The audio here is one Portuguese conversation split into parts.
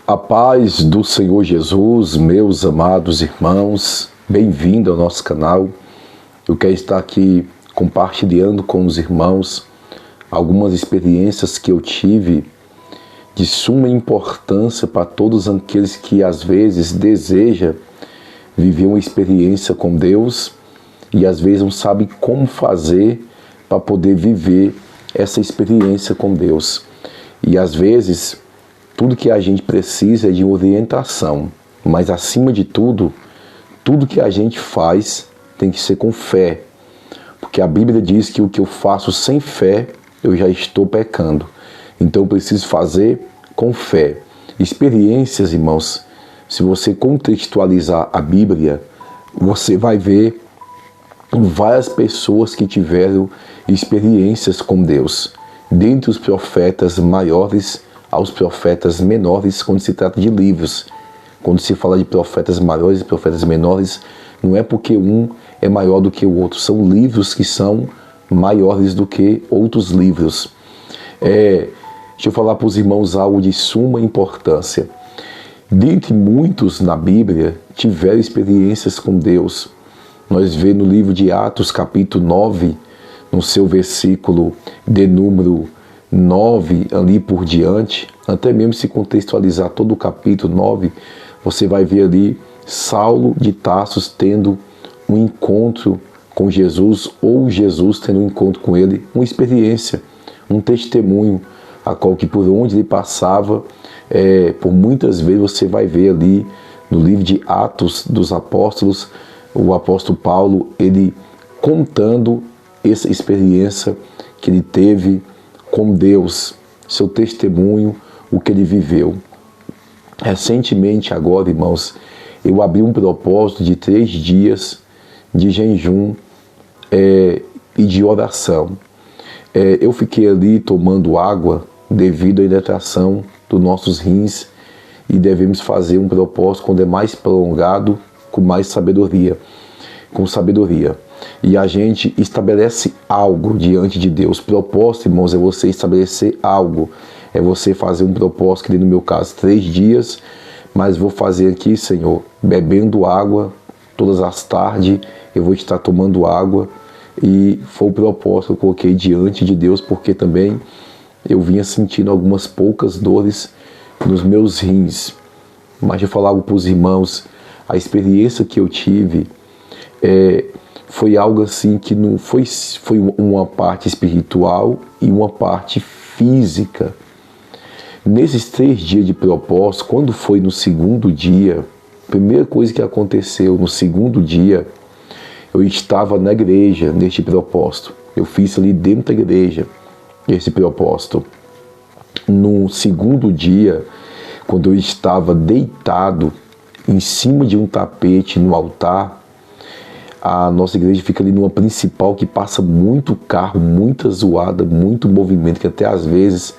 A paz do Senhor Jesus, meus amados irmãos, bem-vindo ao nosso canal. Eu quero estar aqui compartilhando com os irmãos algumas experiências que eu tive de suma importância para todos aqueles que às vezes desejam viver uma experiência com Deus e às vezes não sabem como fazer para poder viver essa experiência com Deus. E às vezes tudo que a gente precisa é de orientação, mas acima de tudo, tudo que a gente faz tem que ser com fé, porque a Bíblia diz que o que eu faço sem fé, eu já estou pecando. Então eu preciso fazer com fé. Experiências, irmãos, se você contextualizar a Bíblia, você vai ver várias pessoas que tiveram experiências com Deus, dentre os profetas maiores aos profetas menores, quando se trata de livros. Quando se fala de profetas maiores e profetas menores, não é porque um é maior do que o outro, são livros que são maiores do que outros livros. Deixa eu falar para os irmãos algo de suma importância. Dentre muitos na Bíblia tiveram experiências com Deus. Nós vemos no livro de Atos, capítulo 9, no seu versículo de número 9 ali por diante, até mesmo se contextualizar todo o capítulo 9, você vai ver ali Saulo de Tarso tendo um encontro com Jesus, ou Jesus tendo um encontro com ele, uma experiência, um testemunho, a qual que por onde ele passava, por muitas vezes você vai ver ali no livro de Atos dos Apóstolos, o apóstolo Paulo, ele contando essa experiência que ele teve com Deus, seu testemunho, o que ele viveu. Recentemente agora, irmãos, eu abri um propósito de 3 dias de jejum e de oração. Eu fiquei ali tomando água devido à hidratação dos nossos rins e devemos fazer um propósito quando é mais prolongado, com mais sabedoria, com sabedoria. E a gente estabelece algo diante de Deus. Propósito, irmãos, é você estabelecer algo. É você fazer um propósito, que no meu caso, 3 dias, mas vou fazer aqui, Senhor, bebendo água todas as tardes, eu vou estar tomando água. E foi o propósito que eu coloquei diante de Deus, porque também eu vinha sentindo algumas poucas dores nos meus rins. Mas eu falar algo para os irmãos, a experiência que eu tive foi algo assim que não foi uma parte espiritual e uma parte física. Nesses 3 dias de propósito, quando foi no segundo dia, a primeira coisa que aconteceu no segundo dia, eu estava na igreja neste propósito. Eu fiz ali dentro da igreja esse propósito. No segundo dia, quando eu estava deitado em cima de um tapete no altar, a nossa igreja fica ali numa principal que passa muito carro, muita zoada, muito movimento, que até às vezes,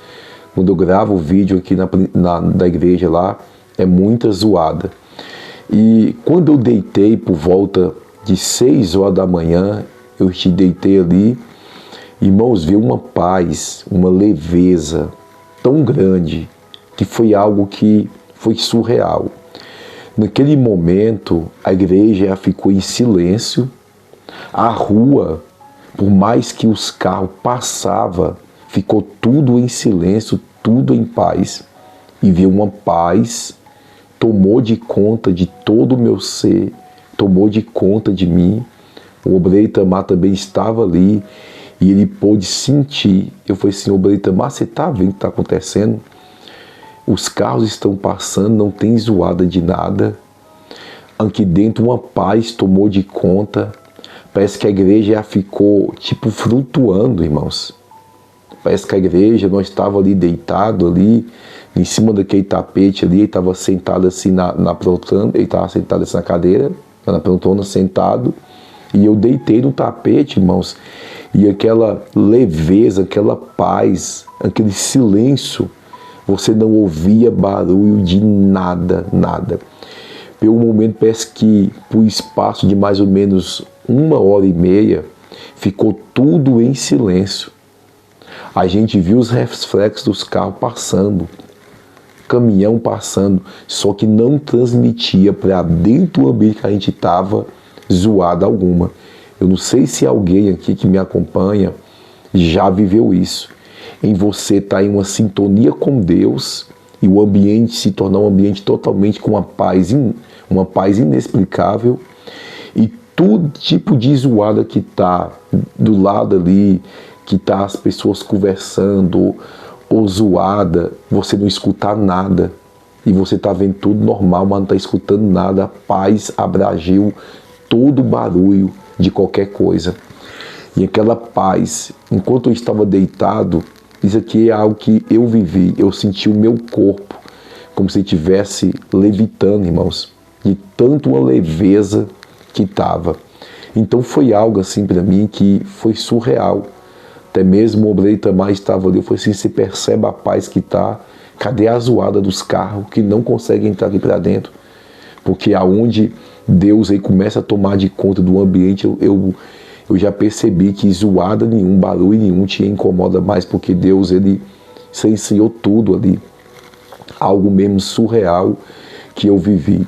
quando eu gravo o vídeo aqui da igreja lá, é muita zoada. E quando eu deitei por volta de 6 horas da manhã, eu te deitei ali, irmãos, vi uma paz, uma leveza tão grande, que foi algo que foi surreal. Naquele momento, a igreja ficou em silêncio. A rua, por mais que os carros passavam, ficou tudo em silêncio, tudo em paz. E vi uma paz, tomou de conta de todo o meu ser, tomou de conta de mim. O obreiro Itamar também estava ali e ele pôde sentir. Eu falei assim, obreiro Itamar, você está vendo o que está acontecendo? Os carros estão passando, não tem zoada de nada. Aqui dentro uma paz tomou de conta. Parece que a igreja já ficou tipo flutuando, irmãos. Parece que a igreja, nós estávamos ali deitado ali, em cima daquele tapete ali, ele estava sentado assim na poltrona, ele estava sentado assim na cadeira, na poltrona, sentado, e eu deitei no tapete, irmãos, e aquela leveza, aquela paz, aquele silêncio, você não ouvia barulho de nada, nada. Pelo momento, parece que por espaço de mais ou menos 1h30, ficou tudo em silêncio. A gente viu os reflexos dos carros passando, caminhão passando, só que não transmitia para dentro do ambiente que a gente estava zoada alguma. Eu não sei se alguém aqui que me acompanha já viveu isso, em você estar em uma sintonia com Deus e o ambiente se tornar um ambiente totalmente com uma paz inexplicável, e todo tipo de zoada que está do lado ali, que tá as pessoas conversando, ou zoada, você não escutar nada, e você tá vendo tudo normal, mas não tá escutando nada, a paz abragiu todo o barulho de qualquer coisa. E aquela paz, enquanto eu estava deitado, isso aqui é algo que eu vivi, eu senti o meu corpo como se estivesse levitando, irmãos, de tanto uma leveza que estava. Então foi algo assim para mim que foi surreal. Até mesmo o obreiro Itamar estava ali, eu falei assim, você percebe a paz que está? Cadê a zoada dos carros que não conseguem entrar aqui para dentro? Porque aonde Deus aí começa a tomar de conta do ambiente, eu já percebi que zoada nenhum, barulho nenhum te incomoda mais, porque Deus, ele silenciou tudo ali. Algo mesmo surreal que eu vivi.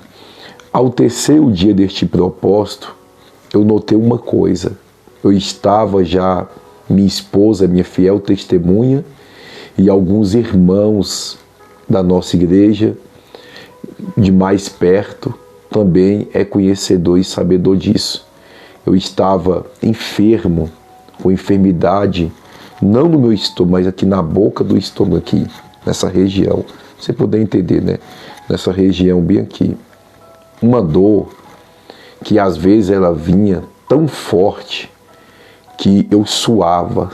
Ao terceiro dia deste propósito, eu notei uma coisa. Eu estava já, minha esposa, minha fiel testemunha, e alguns irmãos da nossa igreja, de mais perto, também é conhecedor e sabedor disso. Eu estava enfermo, com enfermidade, não no meu estômago, mas aqui na boca do estômago, aqui, nessa região. Você poder entender, né? Nessa região bem aqui. Uma dor que às vezes ela vinha tão forte que eu suava.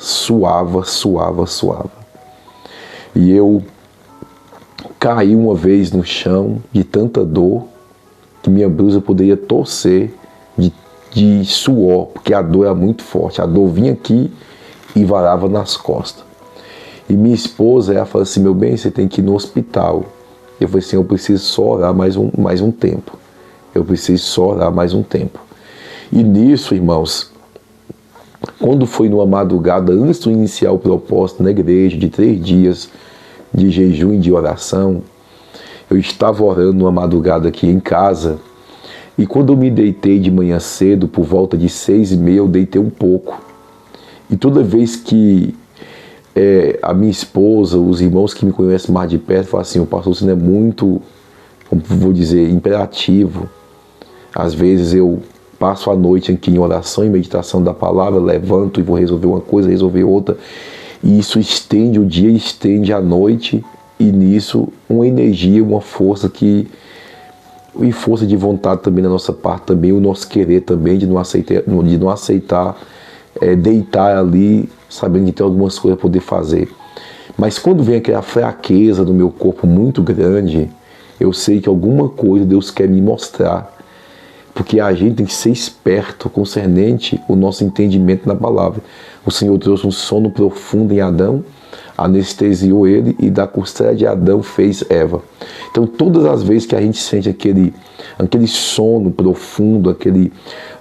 E eu caí uma vez no chão de tanta dor que minha blusa poderia torcer de suor, porque a dor era muito forte. A dor vinha aqui e varava nas costas. E minha esposa, ela falou assim, meu bem, você tem que ir no hospital. Eu falei assim, eu preciso só orar mais um tempo. Eu preciso só orar mais um tempo. E nisso, irmãos, quando foi numa madrugada, antes de iniciar o propósito na igreja, de 3 dias de jejum e de oração, eu estava orando numa madrugada aqui em casa, e quando eu me deitei de manhã cedo, por volta de 6h30, eu deitei um pouco. E toda vez que a minha esposa, os irmãos que me conhecem mais de perto, falam assim, o pastor Cino é muito, como vou dizer, imperativo. Às vezes eu passo a noite aqui em oração e meditação da palavra, levanto e vou resolver uma coisa, resolver outra. E isso estende o dia, estende a noite, e nisso uma energia, uma força e força de vontade também da nossa parte, também o nosso querer também de não aceitar deitar ali, sabendo que tem algumas coisas para poder fazer. Mas quando vem aquela fraqueza no meu corpo muito grande, eu sei que alguma coisa Deus quer me mostrar. Porque a gente tem que ser esperto concernente o nosso entendimento na palavra. O Senhor trouxe um sono profundo em Adão, anestesiou ele, e da costela de Adão fez Eva. Então todas as vezes que a gente sente aquele sono profundo,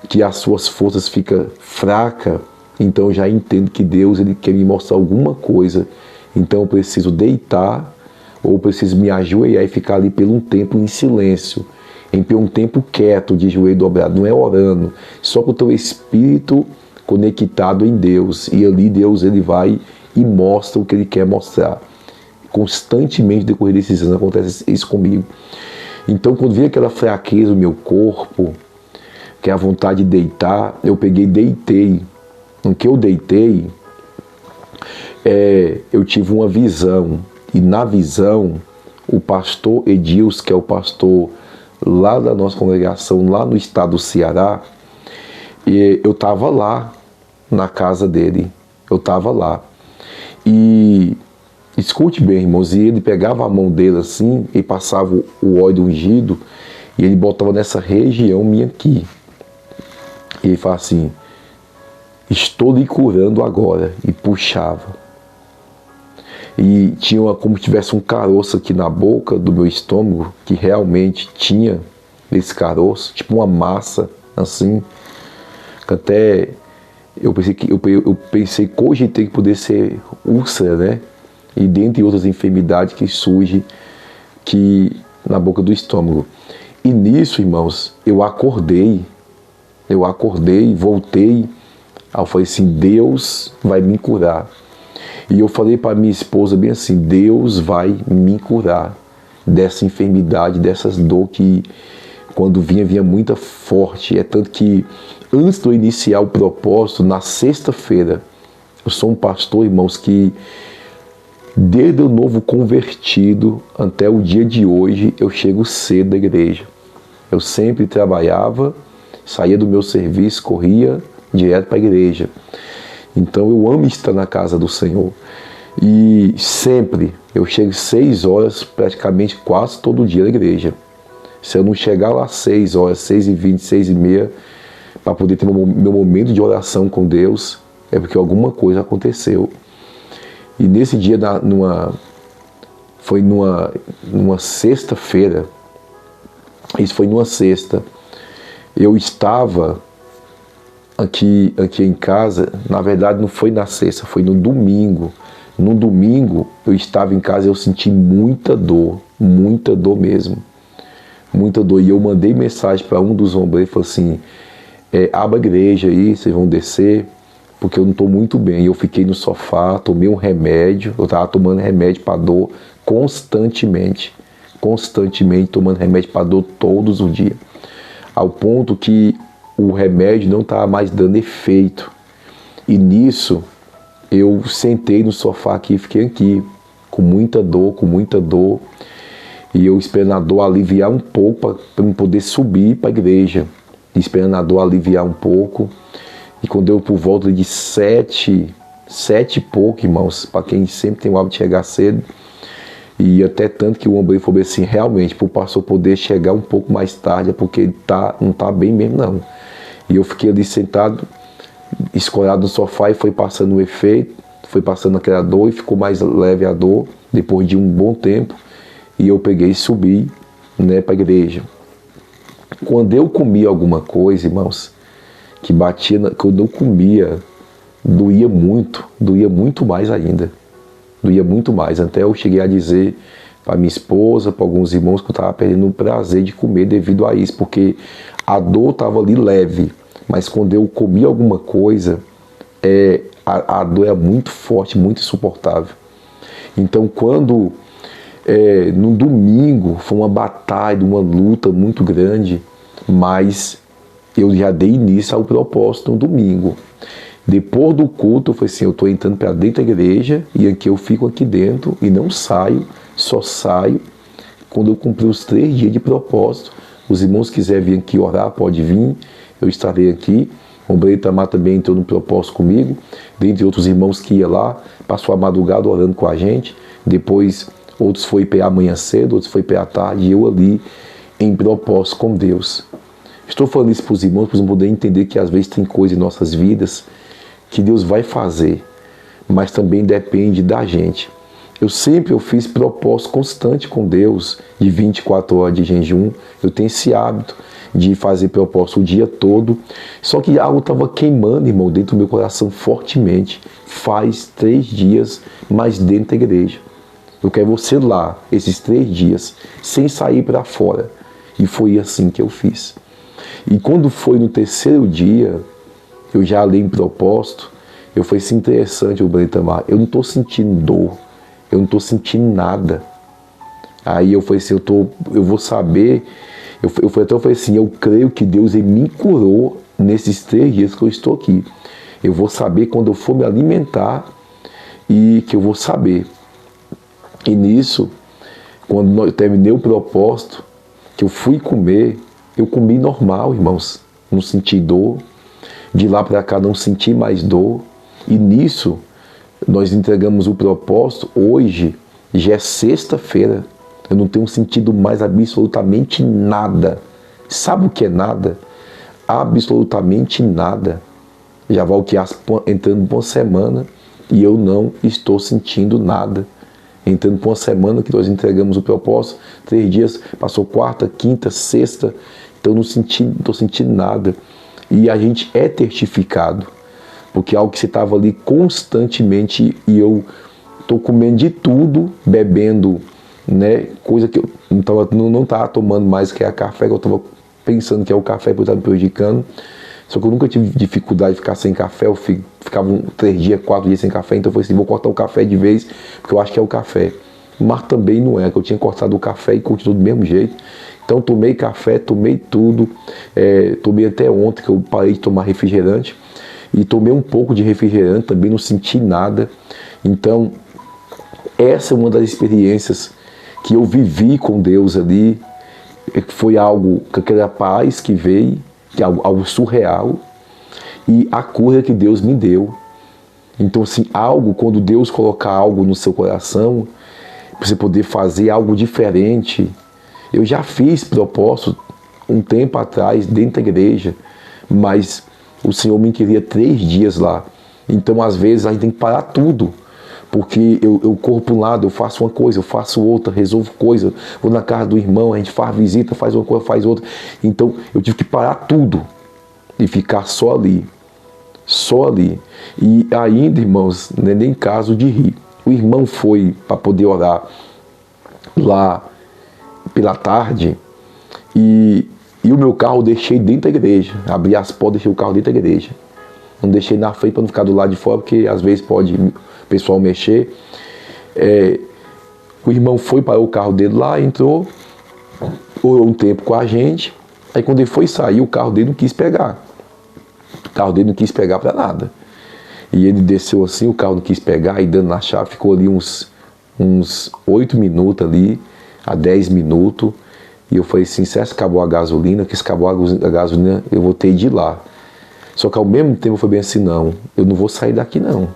que as suas forças ficam fracas, então eu já entendo que Deus, ele quer me mostrar alguma coisa. Então eu preciso deitar, ou preciso me ajoelhar e ficar ali por um tempo em silêncio, em um tempo quieto, de joelho dobrado, não é orando, só com o teu espírito conectado em Deus. E ali Deus, ele vai e mostra o que ele quer mostrar. Constantemente, no decorrer desses anos, acontece isso comigo. Então, quando vi aquela fraqueza no meu corpo, que é a vontade de deitar, eu peguei e deitei. No que eu deitei, eu tive uma visão. E na visão, o pastor Edilson, que é o pastor lá da nossa congregação, lá no estado do Ceará, e eu estava lá na casa dele. Eu estava lá. E escute bem, irmãos, e ele pegava a mão dele assim, e passava o óleo ungido, e ele botava nessa região minha aqui. E ele fala assim, estou lhe curando agora. E puxava. E tinha como se tivesse um caroço aqui na boca do meu estômago, que realmente tinha esse caroço, tipo uma massa, assim, que até eu cogitei que poderia ser úlcera, né? E dentre outras enfermidades que surgem que na boca do estômago. E nisso, irmãos, eu acordei, voltei. Aí eu falei assim, Deus vai me curar. E eu falei para minha esposa bem assim, Deus vai me curar dessa enfermidade, dessas dor que quando vinha muito forte. É tanto que antes de eu iniciar o propósito, na sexta-feira, eu sou um pastor, irmãos, que desde o novo convertido até o dia de hoje, eu chego cedo da igreja. Eu sempre trabalhava, saía do meu serviço, corria direto para a igreja. Então eu amo estar na casa do Senhor. E sempre, eu chego 6 horas, praticamente quase todo dia na igreja. Se eu não chegar lá às 6 horas, 6h20, 6h30, para poder ter meu momento de oração com Deus, é porque alguma coisa aconteceu. E nesse dia, foi numa sexta-feira, isso foi numa sexta, eu estava aqui em casa, na verdade não foi na sexta, foi no domingo. No domingo eu estava em casa e eu senti muita dor mesmo, muita dor. E eu mandei mensagem para um dos obreiros e falei assim, abra a igreja aí, vocês vão descer, porque eu não estou muito bem. Eu fiquei no sofá, tomei um remédio, eu estava tomando remédio para dor constantemente tomando remédio para dor todos os dias, ao ponto que o remédio não estava mais dando efeito. E nisso eu sentei no sofá aqui, fiquei aqui com muita dor, e eu esperando a dor aliviar um pouco para eu poder subir para a igreja, esperando a dor aliviar um pouco. E quando eu por volta de 7 e pouco, irmãos, para quem sempre tem o hábito de chegar cedo, e até tanto que o obreiro falou assim, realmente, para o pastor poder chegar um pouco mais tarde, é porque ele não está bem mesmo não. E eu fiquei ali sentado, escorado no sofá, e foi passando o efeito, foi passando aquela dor e ficou mais leve a dor, depois de um bom tempo, e eu peguei e subi, para a igreja. Quando eu comia alguma coisa, irmãos, que batia, quando eu comia, doía muito mais ainda. Doía muito mais, até eu cheguei a dizer para minha esposa, para alguns irmãos, que eu estava perdendo o prazer de comer devido a isso, porque a dor estava ali leve, mas quando eu comia alguma coisa, a dor é muito forte, muito insuportável. Então quando, no domingo, foi uma batalha, uma luta muito grande, mas eu já dei início ao propósito no domingo. Depois do culto, eu falei assim, eu estou entrando para dentro da igreja e aqui eu fico aqui dentro e não saio, só saio quando eu cumprir os 3 dias de propósito. Os irmãos quiserem vir aqui orar, pode vir, eu estarei aqui. O obreiro Itamar também entrou no propósito comigo, dentre outros irmãos que ia lá, passou a madrugada orando com a gente, depois outros foi para amanhã cedo, outros foi para a tarde, e eu ali em propósito com Deus. Estou falando isso para os irmãos, para eles poderem entender que às vezes tem coisa em nossas vidas que Deus vai fazer, mas também depende da gente. Eu fiz propósito constante com Deus, de 24 horas de jejum. Eu tenho esse hábito de fazer propósito o dia todo. Só que algo estava queimando, irmão, dentro do meu coração fortemente. Faz 3 dias, mas dentro da igreja. Eu quero você lá, esses 3 dias, sem sair para fora. E foi assim que eu fiz. E quando foi no 3º dia, eu já li em propósito, eu falei assim, interessante, o obreiro Itamar, eu não estou sentindo dor, eu não estou sentindo nada. Aí eu falei assim, eu vou saber, eu falei assim, eu creio que Deus me curou nesses 3 dias que eu estou aqui. Eu vou saber quando eu for me alimentar e que eu vou saber. E nisso, quando eu terminei o propósito, que eu fui comer, eu comi normal, irmãos, não senti dor. De lá para cá não senti mais dor. E nisso, nós entregamos o propósito. Hoje já é sexta-feira. Eu não tenho sentido mais absolutamente nada. Sabe o que é nada? Absolutamente nada. Já vai o que entrando por uma semana e eu não estou sentindo nada. Entrando por uma semana que nós entregamos o propósito, 3 dias, passou quarta, quinta, sexta, então não estou sentindo nada. E a gente é testificado, porque é algo que você estava ali constantemente, e eu estou comendo de tudo, bebendo né? Coisa que eu não tava tomando mais, que é a café, que eu estava pensando que é o café que estava me prejudicando. Só que eu nunca tive dificuldade de ficar sem café, eu ficava 3 dias, 4 dias sem café, então eu falei assim, vou cortar o café de vez, porque eu acho que é o café. Mas também não é, que eu tinha cortado o café e continuou do mesmo jeito. Então tomei café, tomei tudo, tomei até ontem que eu parei de tomar refrigerante, e tomei um pouco de refrigerante, também não senti nada. Então essa é uma das experiências que eu vivi com Deus ali, foi algo, aquela paz que veio, que é algo surreal, e a cura que Deus me deu. Então assim, quando Deus colocar algo no seu coração, para você poder fazer algo diferente. Eu já fiz propósito um tempo atrás dentro da igreja, mas o Senhor me queria 3 dias lá. Então às vezes a gente tem que parar tudo, porque eu corro para um lado, eu faço uma coisa, eu faço outra, resolvo coisa, vou na casa do irmão, a gente faz visita, faz uma coisa, faz outra. Então eu tive que parar tudo e ficar só ali. Só ali. E ainda, irmãos, não é nem caso de rir. O irmão foi para poder orar lá pela tarde e o meu carro eu deixei dentro da igreja. Abri as portas, deixei o carro dentro da igreja. Não deixei na frente para não ficar do lado de fora, porque às vezes pode o pessoal mexer. O irmão foi para o carro dele lá, entrou, orou um tempo com a gente. Aí quando ele foi sair, o carro dele não quis pegar. O carro dele não quis pegar para nada. E ele desceu assim, o carro não quis pegar, e dando na chave, ficou ali uns 8 minutos ali, a 10 minutos. E eu falei assim, se acabou a gasolina, que se acabou a gasolina, eu vou ter de ir lá. Só que ao mesmo tempo eu falei bem assim, não, eu não vou sair daqui não.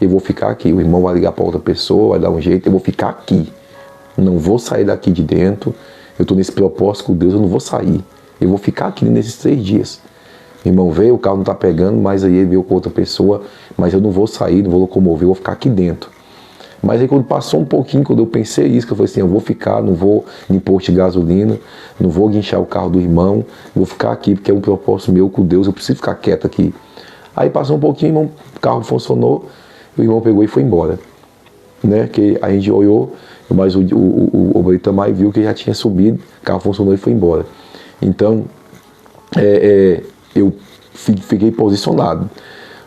Eu vou ficar aqui, o irmão vai ligar para outra pessoa, vai dar um jeito, eu vou ficar aqui. Não vou sair daqui de dentro, eu estou nesse propósito com Deus, eu não vou sair. Eu vou ficar aqui nesses 3 dias. O irmão veio, o carro não está pegando, mas aí ele veio com outra pessoa, mas eu não vou sair, não vou locomover, eu vou ficar aqui dentro. Mas aí quando passou um pouquinho, quando eu pensei isso, que eu falei assim, eu vou ficar, não vou em posto de gasolina, não vou guinchar o carro do irmão, vou ficar aqui, porque é um propósito meu com Deus, eu preciso ficar quieto aqui. Aí passou um pouquinho, irmão, o carro funcionou, o irmão pegou e foi embora. Né? Que a gente olhou, mas o Itamar viu que já tinha subido, o carro funcionou e foi embora. Então, eu fiquei posicionado.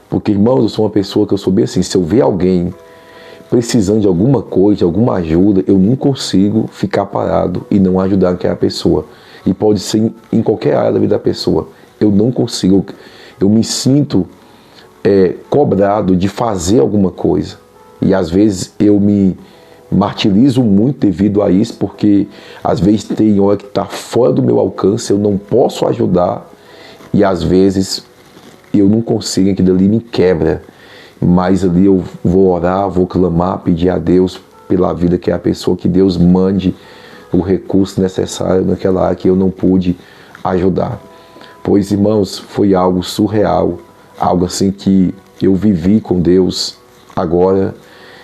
Porque, irmãos, eu sou uma pessoa que eu sou bem assim, se eu ver alguém precisando de alguma coisa, de alguma ajuda, eu não consigo ficar parado e não ajudar aquela pessoa. E pode ser em qualquer área da vida da pessoa. Eu não consigo, eu me sinto cobrado de fazer alguma coisa. E às vezes eu me martirizo muito devido a isso, porque às vezes tem hora que está fora do meu alcance, eu não posso ajudar, e às vezes eu não consigo, aquilo ali me quebra. Mas ali eu vou orar, vou clamar, pedir a Deus pela vida, que é a pessoa, que Deus mande o recurso necessário naquela área que eu não pude ajudar. Pois, irmãos, foi algo surreal, algo assim que eu vivi com Deus agora,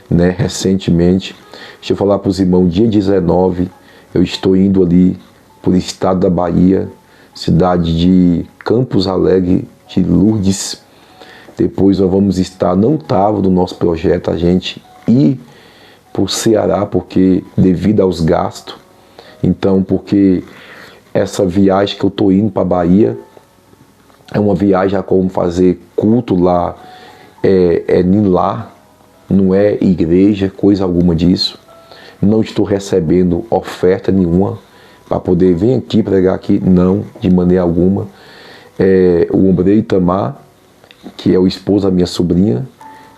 né, recentemente. Deixa eu falar para os irmãos, dia 19, eu estou indo ali para o estado da Bahia, cidade de Campos Alegre de Lourdes. Depois nós vamos estar, não estava no nosso projeto a gente ir para o Ceará, porque devido aos gastos. Então, porque essa viagem que eu estou indo para a Bahia é uma viagem a como fazer culto lá, lá, não é igreja, coisa alguma disso. Não estou recebendo oferta nenhuma para poder vir aqui pregar aqui, não, de maneira alguma. O obreiro Itamar, que é o esposo da minha sobrinha,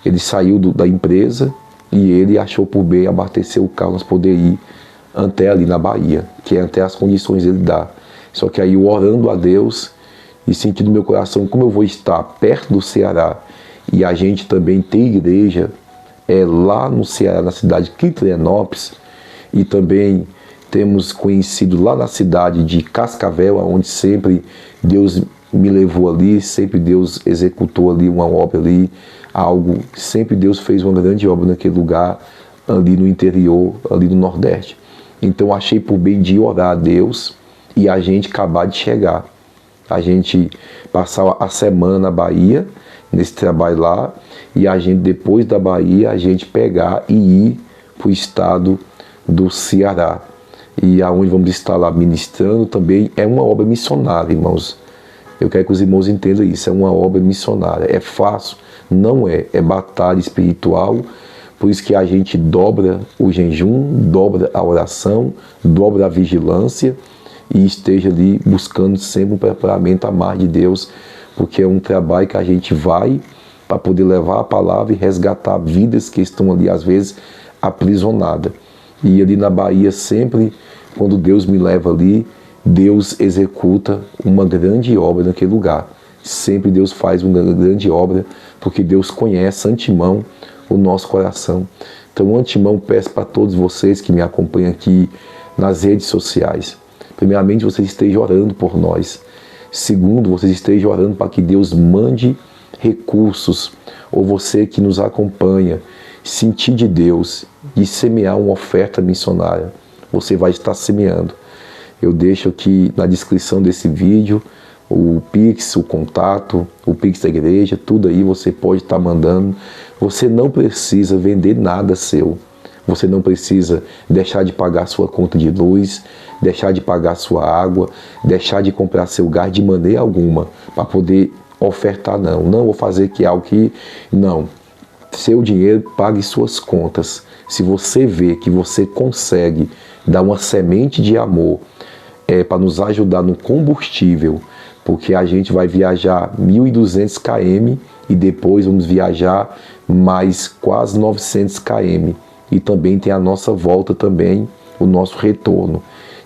ele saiu da empresa e ele achou por bem abastecer o carro, nós poder ir até ali na Bahia, que é até as condições ele dá. Só que aí eu orando a Deus e sentindo no meu coração, como eu vou estar perto do Ceará e a gente também tem igreja lá no Ceará, na cidade de Quiterianópolis, e também temos conhecido lá na cidade de Cascavel, onde sempre Deus me levou ali, sempre Deus executou ali uma obra ali, algo, sempre Deus fez uma grande obra naquele lugar, ali no interior, ali no Nordeste. Então achei por bem de orar a Deus e a gente acabar de chegar. A gente passar a semana na Bahia, nesse trabalho lá, e a gente depois da Bahia, a gente pegar e ir para o estado do Ceará. E aonde vamos estar lá ministrando também é uma obra missionária, irmãos. Eu quero que os irmãos entendam isso, é uma obra missionária. É fácil? Não é. É batalha espiritual, por isso que a gente dobra o jejum, dobra a oração, dobra a vigilância e esteja ali buscando sempre um preparamento a mais de Deus, porque é um trabalho que a gente vai para poder levar a palavra e resgatar vidas que estão ali, às vezes, aprisionadas. E ali na Bahia, sempre, quando Deus me leva ali, Deus executa uma grande obra naquele lugar. Sempre Deus faz uma grande obra, porque Deus conhece antemão o nosso coração. Então, antemão, peço para todos vocês que me acompanham aqui nas redes sociais. Primeiramente, vocês estejam orando por nós. Segundo, vocês estejam orando para que Deus mande recursos. Ou você que nos acompanha, sentir de Deus e semear uma oferta missionária. Você vai estar semeando. Eu deixo aqui na descrição desse vídeo o Pix, o contato, o Pix da igreja, tudo aí você pode estar mandando. Você não precisa vender nada seu. Você não precisa deixar de pagar sua conta de luz, deixar de pagar sua água, deixar de comprar seu gás de maneira alguma para poder ofertar, não. Não vou fazer que algo que... Não. Seu dinheiro, pague suas contas. Se você vê que você consegue dar uma semente de amor para nos ajudar no combustível, porque a gente vai viajar 1.200 km e depois vamos viajar mais quase 900 km. E também tem a nossa volta também, o nosso retorno.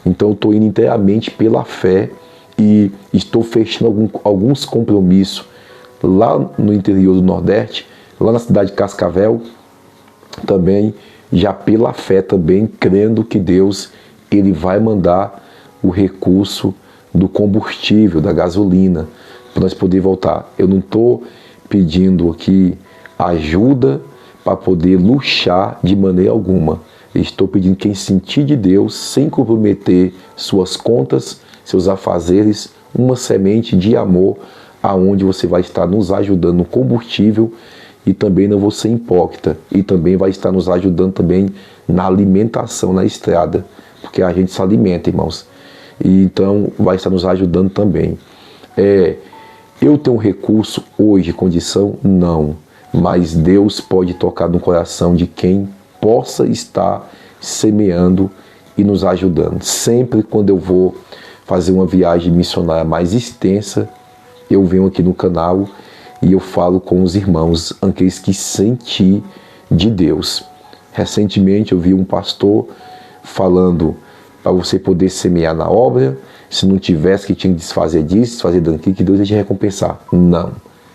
Então eu estou indo inteiramente pela fé e estou fechando alguns compromissos lá no interior do Nordeste, lá na cidade de Cascavel, também já pela fé também, crendo que Deus ele vai mandar o recurso do combustível, da gasolina, para nós poder voltar. Eu não estou pedindo aqui ajuda para poder luxar de maneira alguma. Estou pedindo quem sentir de Deus, sem comprometer suas contas, seus afazeres, uma semente de amor, aonde você vai estar nos ajudando no combustível e também não vou ser hipócrita. E também vai estar nos ajudando também na alimentação na estrada, porque a gente se alimenta, irmãos. E então vai estar nos ajudando também. Eu tenho um recurso hoje, condição? Não. Mas Deus pode tocar no coração de quem possa estar semeando e nos ajudando. Sempre quando eu vou fazer uma viagem missionária mais extensa, eu venho aqui no canal e eu falo com os irmãos, aqueles que senti de Deus. Recentemente eu vi um pastor falando para você poder semear na obra, se não tivesse que tinha que desfazer disso, desfazer daquilo, que Deus ia te recompensar. Não,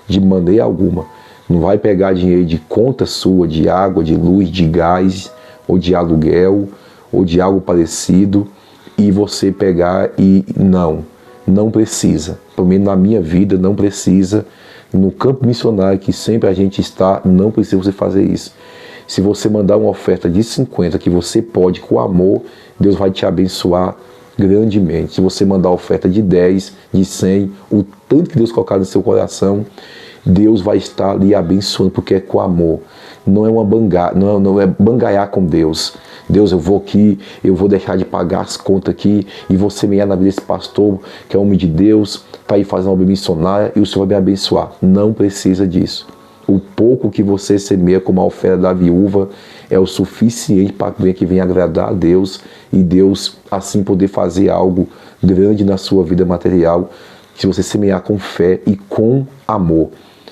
de maneira alguma. Não vai pegar dinheiro de conta sua, de água, de luz, de gás, ou de aluguel, ou de algo parecido, e você pegar e... Não precisa. Pelo menos na minha vida, não precisa. No campo missionário que sempre a gente está, não precisa você fazer isso. Se você mandar uma oferta de 50, que você pode, com amor, Deus vai te abençoar grandemente. Se você mandar oferta de 10, de 100, o tanto que Deus colocar no seu coração, Deus vai estar lhe abençoando, porque é com amor. Não é não é bangaiar com Deus. Deus, eu vou aqui, eu vou deixar de pagar as contas aqui e vou semear na vida desse pastor, que é homem de Deus, está aí fazendo uma obra missionária e o Senhor vai me abençoar. Não precisa disso. O pouco que você semeia como a oferta da viúva é o suficiente para que venha agradar a Deus e Deus assim poder fazer algo grande na sua vida material, se você semear com fé e com amor.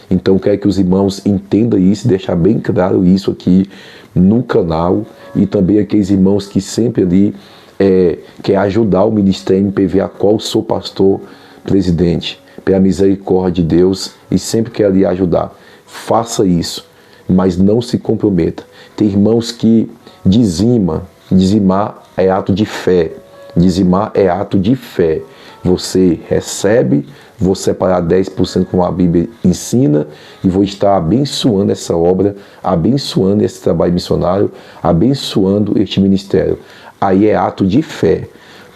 Então, quero que os irmãos entendam isso, deixar bem claro isso aqui no canal, e também aqueles irmãos que sempre ali quer ajudar o Ministério MPV, a qual sou pastor presidente, pela misericórdia de Deus, e sempre quer ali ajudar. Faça isso, mas não se comprometa. Tem irmãos que dizimar é ato de fé. Dizimar é ato de fé. Você recebe, vou separar 10% como a Bíblia ensina e vou estar abençoando essa obra, abençoando esse trabalho missionário, abençoando este ministério. Aí é ato de fé.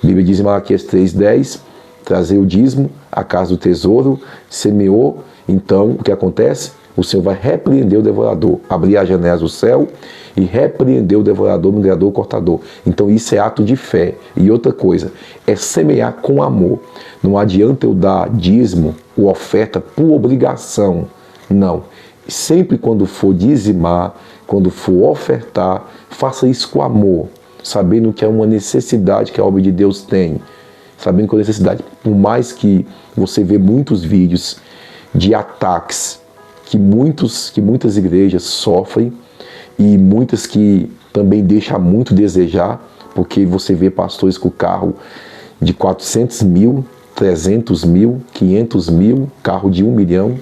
A Bíblia diz em Malaquias 3:10, trazer o dízimo à casa do tesouro, semeou, então o que acontece? O Senhor vai repreender o devorador, abrir as janelas do céu e repreender o devorador, migrador, cortador. Então isso é ato de fé. E outra coisa, é semear com amor. Não adianta eu dar dízimo ou oferta por obrigação. Não. Sempre quando for dizimar, quando for ofertar, faça isso com amor, sabendo que é uma necessidade que a obra de Deus tem. Sabendo que é uma necessidade, por mais que você vê muitos vídeos de ataques que muitas igrejas sofrem e muitas que também deixam muito a desejar, porque você vê pastores com carro de 400 mil, 300 mil, 500 mil, carro de 1 milhão,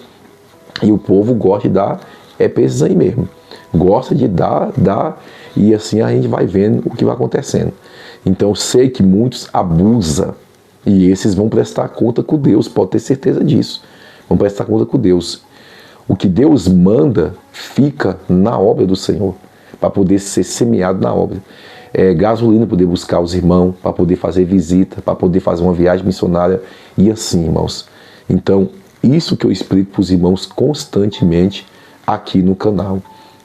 e o povo gosta de dar, para esses aí mesmo. Gosta de dar, e assim a gente vai vendo o que vai acontecendo. Então eu sei que muitos abusam, e esses vão prestar conta com Deus, pode ter certeza disso. Vão prestar conta com Deus. O que Deus manda fica na obra do Senhor, para poder ser semeado na obra. Gasolina para poder buscar os irmãos, para poder fazer visita, para poder fazer uma viagem missionária, e assim, irmãos. Então, isso que eu explico para os irmãos constantemente aqui no canal.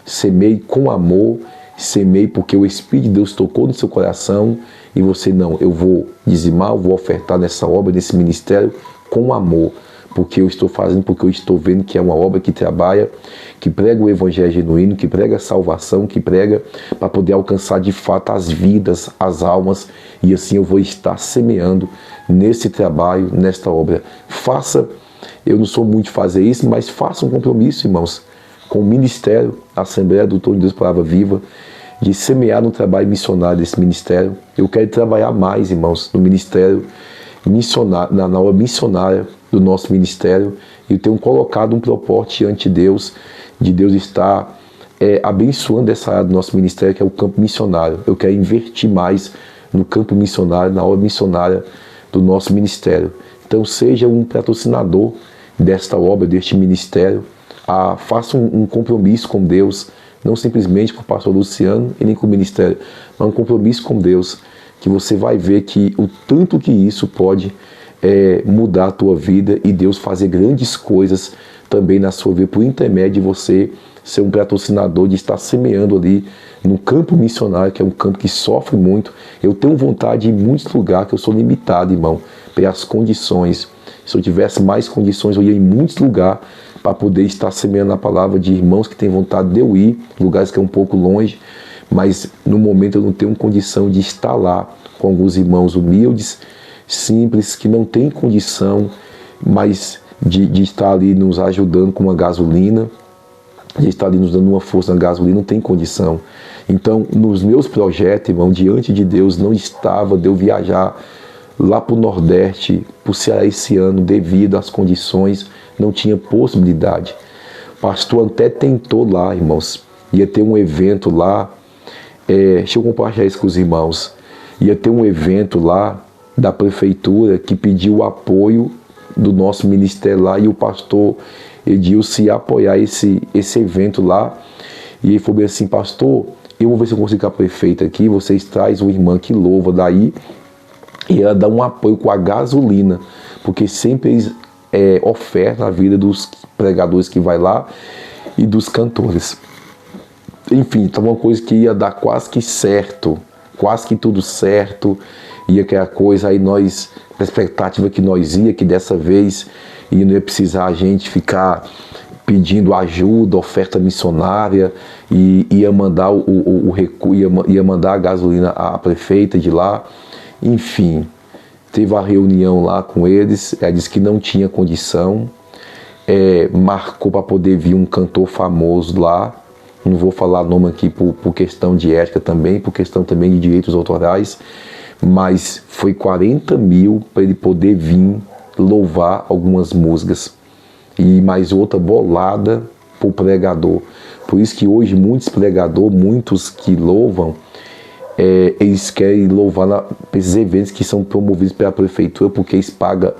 Semeie com amor, semeie porque o Espírito de Deus tocou no seu coração, e você não, eu vou dizimar, eu vou ofertar nessa obra, nesse ministério, com amor. Porque eu estou fazendo, porque eu estou vendo que é uma obra que trabalha, que prega o evangelho genuíno, que prega a salvação, que prega para poder alcançar de fato as vidas, as almas, e assim eu vou estar semeando nesse trabalho, nesta obra. Faça, eu não sou muito de fazer isso, mas faça um compromisso, irmãos, com o ministério, a Assembleia do Trono de Deus Palavra Viva, de semear no trabalho missionário desse ministério. Eu quero trabalhar mais, irmãos, no ministério missionário, na obra missionária do nosso ministério, e eu tenho colocado um propósito diante de Deus estar abençoando essa área do nosso ministério, que é o campo missionário. Eu quero investir mais no campo missionário, na obra missionária do nosso ministério. Então seja um patrocinador desta obra, deste ministério, faça um compromisso com Deus, não simplesmente com o pastor Luciano e nem com o ministério, mas um compromisso com Deus, que você vai ver que o tanto que isso pode mudar a tua vida e Deus fazer grandes coisas também na sua vida, por intermédio de você ser um patrocinador, de estar semeando ali no campo missionário, que é um campo que sofre muito. Eu tenho vontade de ir em muitos lugares, que eu sou limitado, irmão, pelas condições. Se eu tivesse mais condições, eu ia em muitos lugares para poder estar semeando a palavra de irmãos que têm vontade de eu ir, lugares que é um pouco longe, mas no momento eu não tenho condição de estar lá com alguns irmãos humildes, simples, que não têm condição, mas de estar ali nos ajudando com uma gasolina, de estar ali nos dando uma força na gasolina, não tem condição. Então, nos meus projetos, irmão, diante de Deus, não estava de eu viajar lá para o Nordeste, para o Ceará esse ano, devido às condições, não tinha possibilidade. O pastor até tentou lá, irmãos, ia ter um evento lá, deixa eu compartilhar isso com os irmãos, ia ter um evento lá da prefeitura que pediu o apoio do nosso ministério lá, e o pastor Edilson ia apoiar esse evento lá, e ele falou assim: pastor, eu vou ver se eu consigo com a prefeita aqui, vocês trazem uma irmã que louva daí, e ela dá um apoio com a gasolina, porque sempre eles ofertam a vida dos pregadores que vai lá e dos cantores. Enfim, então uma coisa que ia dar quase que certo, quase que tudo certo, ia aquela coisa, aí nós, a expectativa que nós ia, que dessa vez não ia precisar a gente ficar pedindo ajuda, oferta missionária, e ia mandar o recuo, ia mandar a gasolina à prefeita de lá. Enfim, teve a reunião lá com eles, ela disse que não tinha condição, marcou para poder vir um cantor famoso lá, não vou falar nome aqui por questão de ética também, por questão também de direitos autorais, mas foi 40 mil para ele poder vir louvar algumas músicas, e mais outra bolada para o pregador. Por isso que hoje muitos pregadores, muitos que louvam, eles querem louvar esses eventos que são promovidos pela prefeitura, porque eles pagam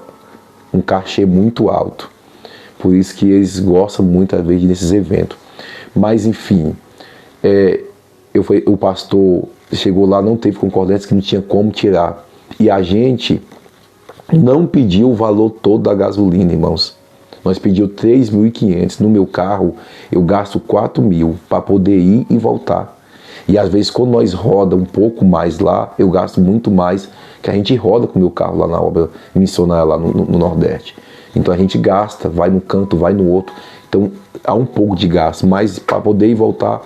um cachê muito alto. Por isso que eles gostam muito, às vezes, desses eventos. Mas, enfim, o pastor chegou lá, não teve concordância, que não tinha como tirar. E a gente não pediu o valor todo da gasolina, irmãos. Nós pedimos 3.500. No meu carro, eu gasto 4.000 para poder ir e voltar. E às vezes, quando nós roda um pouco mais lá, eu gasto muito mais que a gente roda com o meu carro lá na obra missionária lá no Nordeste. Então a gente gasta, vai num canto, vai no outro. Então há um pouco de gasto, mas para poder ir voltar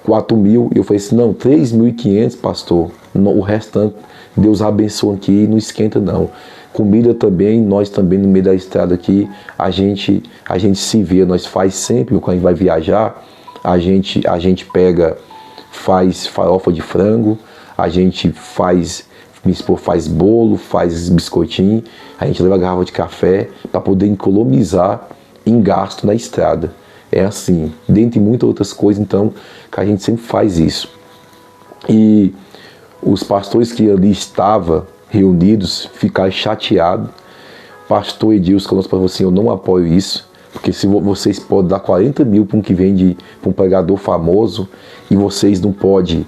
4.000, eu falei assim, não, 3.500, pastor, o restante Deus abençoa aqui, não esquenta não. Comida também, nós também no meio da estrada aqui, a gente se vê, nós faz sempre, quando a gente vai viajar, a gente pega, faz farofa de frango, a gente faz, minha esposa faz bolo, faz biscoitinho, a gente leva garrafa de café para poder economizar em gasto na estrada. É assim, dentre muitas outras coisas, então, que a gente sempre faz isso. E os pastores que ali estavam reunidos ficaram chateados. O pastor Edilson falou assim, eu não apoio isso, porque se vocês podem dar 40.000 para um que vende, para um pregador famoso, e vocês não podem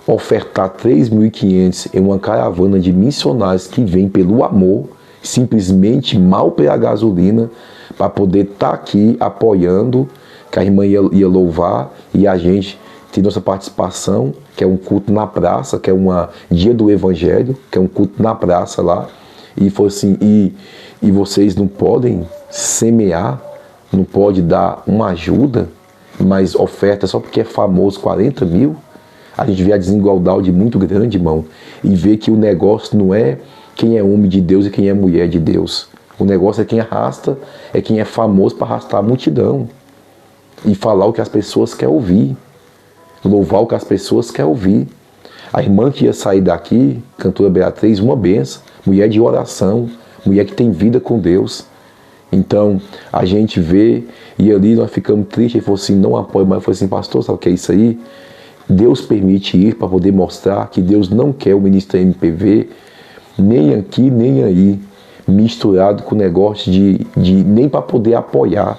ofertar 3.500 em uma caravana de missionários que vem pelo amor, simplesmente mal pela gasolina, para poder estar aqui apoiando, que a irmã ia louvar, e a gente tem nossa participação, que é um culto na praça, que é uma dia do evangelho, que é um culto na praça lá, e foi assim, e vocês não podem semear, não pode dar uma ajuda, mas oferta só porque é famoso 40.000, a gente vê a desigualdade muito grande, irmão, e vê que o negócio não é quem é homem de Deus e quem é mulher de Deus. O negócio é quem arrasta, é quem é famoso para arrastar a multidão e falar o que as pessoas querem ouvir, louvar o que as pessoas querem ouvir. A irmã que ia sair daqui, cantora Beatriz, uma benção, mulher de oração, mulher que tem vida com Deus. Então a gente vê, e ali nós ficamos tristes, ele falou assim, não apoio, mas eu falei assim, pastor, sabe o que é isso aí? Deus permite ir para poder mostrar que Deus não quer o ministério MPV, nem aqui, nem aí, misturado com o negócio de nem para poder apoiar,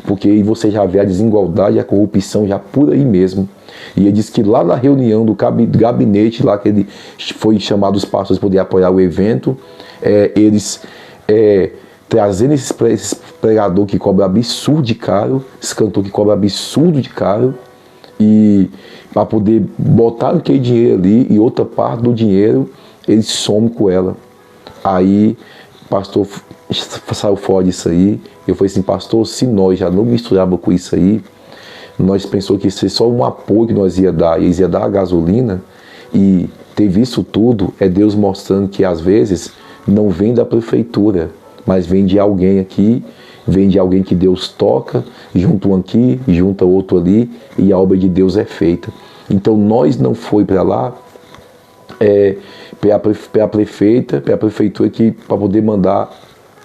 porque aí você já vê a desigualdade, a corrupção já por aí mesmo. E ele disse que lá na reunião do gabinete, lá que ele foi chamado os pastores para poder apoiar o evento, eles trazendo esses pregador que cobra absurdo de caro, esse cantor que cobra absurdo de caro, e para poder botar aquele dinheiro ali, e outra parte do dinheiro eles somem com ela. Aí o pastor saiu fora disso aí. Eu falei assim, pastor, se nós já não misturávamos com isso aí, nós pensamos que isso é só um apoio que nós ia dar, e eles iam dar a gasolina, e teve isso tudo, é Deus mostrando que às vezes não vem da prefeitura, mas vem de alguém aqui, vem de alguém que Deus toca, junta um aqui, junta outro ali, e a obra de Deus é feita. Então nós não foi para lá, para a prefeitura para poder mandar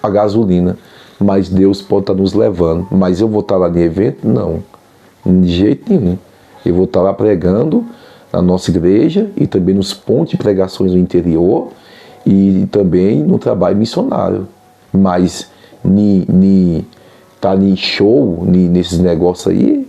a gasolina, mas Deus pode estar nos levando. Mas eu vou estar lá no evento? Não, de jeito nenhum. Eu vou estar lá pregando na nossa igreja e também nos pontos de pregações no interior e também no trabalho missionário. Mas tá em show, nesses negócios aí,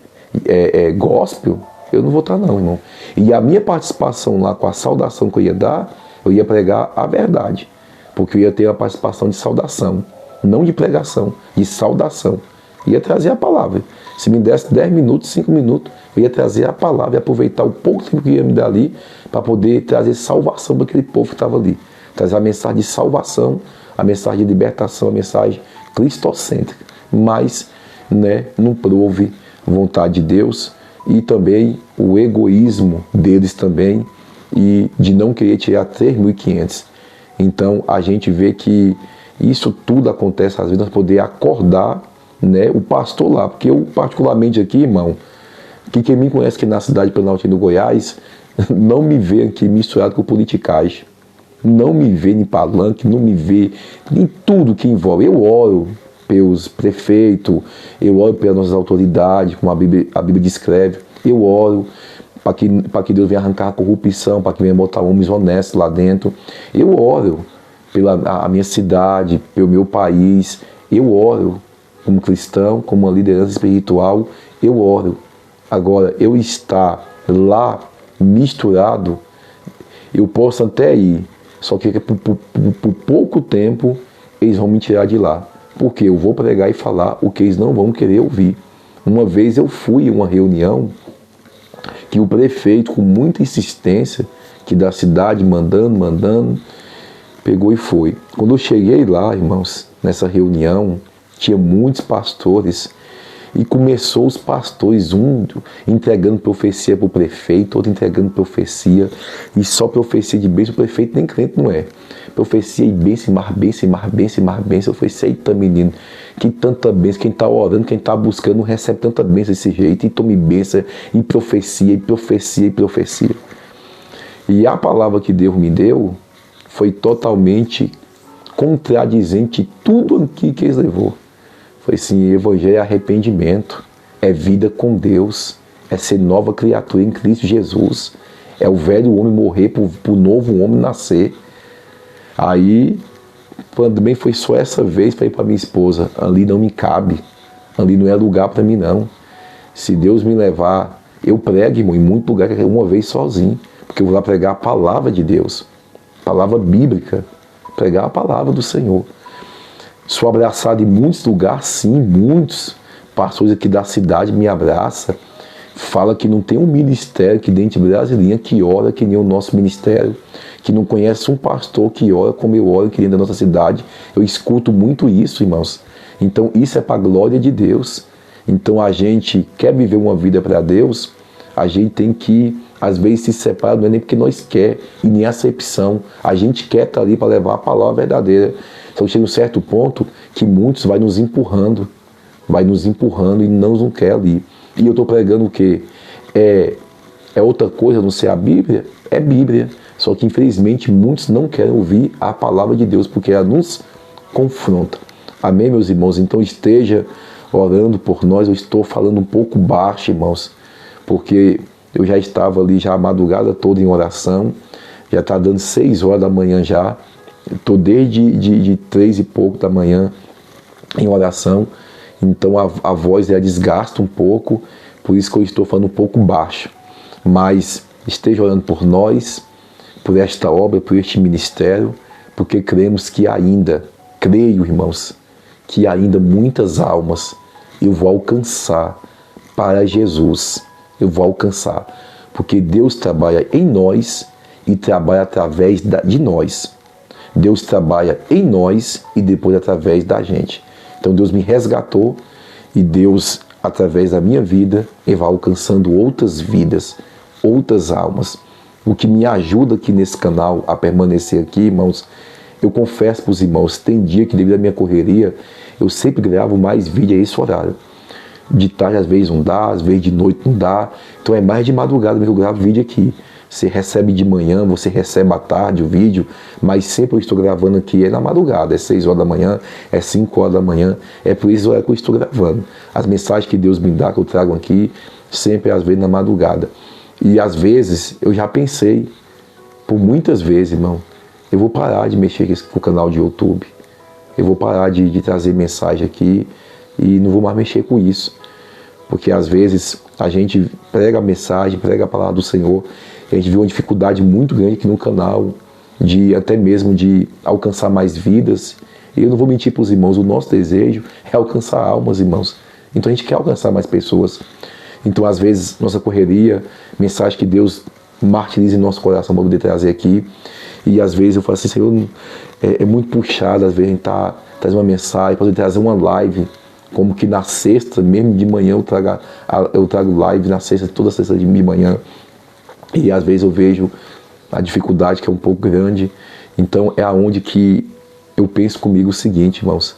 gospel, eu não vou estar não, irmão. E a minha participação lá com a saudação que eu ia dar, eu ia pregar a verdade, porque eu ia ter a participação de saudação, não de pregação, de saudação. Ia trazer a palavra. Se me desse 10 minutos, 5 minutos, eu ia trazer a palavra e aproveitar o pouco tempo que ia me dar ali para poder trazer salvação para aquele povo que estava ali. Trazer a mensagem de salvação, a mensagem de libertação, a mensagem cristocêntrica. Mas não prove vontade de Deus e também o egoísmo deles também e de não querer tirar 3.500. Então a gente vê que isso tudo acontece às vezes nós poder acordar o pastor lá, porque eu particularmente aqui, irmão, que quem me conhece aqui na cidade de Planaltina do Goiás, não me vê aqui misturado com politicagem, não me vê em palanque, não me vê em tudo que envolve. Eu oro pelos prefeitos, eu oro pelas nossas autoridades, como a Bíblia descreve, eu oro para que Deus venha arrancar a corrupção, para que venha botar homens honestos lá dentro, eu oro pela minha cidade, pelo meu país, eu oro como cristão, como uma liderança espiritual, eu oro. Agora, eu estar lá misturado, eu posso até ir, só que por pouco tempo eles vão me tirar de lá. porque eu vou pregar e falar o que eles não vão querer ouvir. Uma vez eu fui em uma reunião que o prefeito, com muita insistência, que da cidade mandando, pegou e foi. Quando eu cheguei lá, irmãos, nessa reunião, tinha muitos pastores, e começou os pastores, um entregando profecia para o prefeito, outro entregando profecia, e só profecia de bênção. O prefeito nem crente não é. Profecia e bênção, mais bênção, mais bênção, mais bênção. Eu falei, eita menino, que tanta bênção, quem está orando, quem está buscando, não recebe tanta bênção desse jeito, e tome bênção, e profecia, e profecia, e profecia. E a palavra que Deus me deu foi totalmente contradizente de tudo aqui que eles levou. Foi assim, evangelho é arrependimento, é vida com Deus, é ser nova criatura em Cristo Jesus, é o velho homem morrer para o novo homem nascer. Aí, também foi só essa vez para ir para minha esposa, ali não me cabe, ali não é lugar para mim não. Se Deus me levar, eu prego, irmão, em muito lugar, uma vez sozinho, porque eu vou lá pregar a palavra de Deus, palavra bíblica, pregar a palavra do Senhor. Sou abraçado em muitos lugares, sim, muitos pastores aqui da cidade me abraçam, fala que não tem um ministério aqui dentro de Brasilinha que ora que nem o nosso ministério, que não conhece um pastor que ora como eu oro aqui dentro da nossa cidade. Eu escuto muito isso, irmãos. Então isso é para a glória de Deus. Então a gente quer viver uma vida para Deus, a gente tem que, às vezes, se separar, não é nem porque nós quer, e nem acepção. A gente quer estar ali para levar a palavra verdadeira. Então chega um certo ponto que muitos vai nos empurrando e não quer ali. E eu estou pregando o quê? É outra coisa a não ser a Bíblia? É Bíblia. Só que infelizmente muitos não querem ouvir a palavra de Deus, porque ela nos confronta. Amém, meus irmãos? Então esteja orando por nós. Eu estou falando um pouco baixo, irmãos, porque eu já estava ali já a madrugada toda em oração. Já está dando 6 horas da manhã já. Estou desde 3 e pouco da manhã em oração, então a voz desgasta um pouco, por isso que eu estou falando um pouco baixo. Mas esteja orando por nós, por esta obra, por este ministério, porque cremos que ainda, creio, irmãos, que ainda muitas almas eu vou alcançar para Jesus. Eu vou alcançar, porque Deus trabalha em nós e trabalha através de nós. Deus trabalha em nós e depois através da gente. Então Deus me resgatou e Deus, através da minha vida, ele vai alcançando outras vidas, outras almas. O que me ajuda aqui nesse canal a permanecer aqui, irmãos, eu confesso para os irmãos, tem dia que devido à minha correria, eu sempre gravo mais vídeo a esse horário. De tarde às vezes não dá, às vezes de noite não dá, então é mais de madrugada que eu gravo vídeo aqui. Você recebe de manhã, você recebe à tarde o vídeo, mas sempre eu estou gravando aqui, é na madrugada, é 6 horas da manhã, é 5 horas da manhã, é por isso que eu estou gravando. As mensagens que Deus me dá, que eu trago aqui, sempre às vezes na madrugada. E às vezes eu já pensei, por muitas vezes, irmão, eu vou parar de mexer com o canal de YouTube, eu vou parar de trazer mensagem aqui e não vou mais mexer com isso. Porque às vezes a gente prega a mensagem, prega a palavra do Senhor, a gente vê uma dificuldade muito grande aqui no canal, até mesmo de alcançar mais vidas. E eu não vou mentir para os irmãos, o nosso desejo é alcançar almas, irmãos. Então a gente quer alcançar mais pessoas. Então às vezes nossa correria, mensagem que Deus martiriza em nosso coração para poder trazer aqui. E às vezes eu falo assim, Senhor, é muito puxado, às vezes a gente traz uma mensagem, para poder trazer uma live. Como que na sexta, mesmo de manhã, eu trago live na sexta, toda sexta de manhã. E às vezes eu vejo a dificuldade que é um pouco grande. Então é aonde que eu penso comigo o seguinte, irmãos.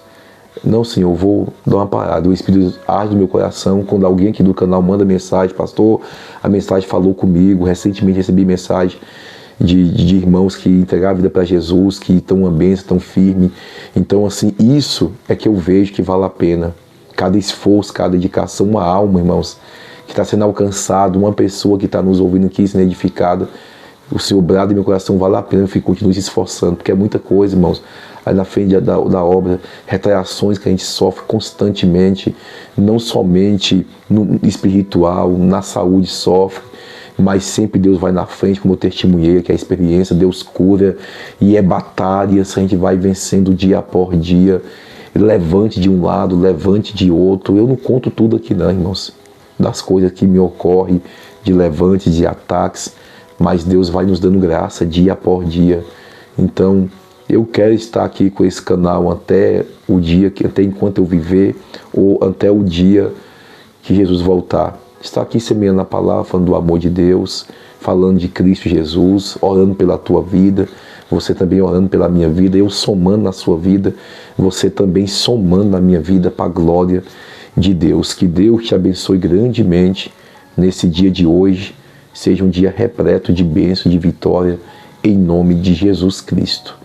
Não, Senhor, eu vou dar uma parada. O Espírito arde no meu coração quando alguém aqui do canal manda mensagem. Pastor, a mensagem falou comigo. Recentemente recebi mensagem de irmãos que entregaram a vida para Jesus, que estão uma bênção, estão firme. Então, assim, isso é que eu vejo que vale a pena. Cada esforço, cada dedicação, uma alma, irmãos, que está sendo alcançado, uma pessoa que está nos ouvindo aqui sendo edificada, o seu brado e meu coração vale a pena, eu continuo se esforçando, porque é muita coisa, irmãos, aí na frente da obra, retaliações que a gente sofre constantemente, não somente no espiritual, na saúde sofre, mas sempre Deus vai na frente, como eu testemunhei, que é a experiência, Deus cura, e é batalha, a gente vai vencendo dia após dia. levante de um lado, levante de outro. Eu não conto tudo aqui não, irmãos, das coisas que me ocorrem, de levantes, de ataques, mas Deus vai nos dando graça dia após dia. Então, eu quero estar aqui com esse canal até o dia, até enquanto eu viver, ou até o dia que Jesus voltar. Estar aqui semeando a palavra, falando do amor de Deus, falando de Cristo Jesus, orando pela tua vida, você também orando pela minha vida, eu somando na sua vida, você também somando na minha vida para a glória de Deus. Que Deus te abençoe grandemente nesse dia de hoje, seja um dia repleto de bênção, de vitória, em nome de Jesus Cristo.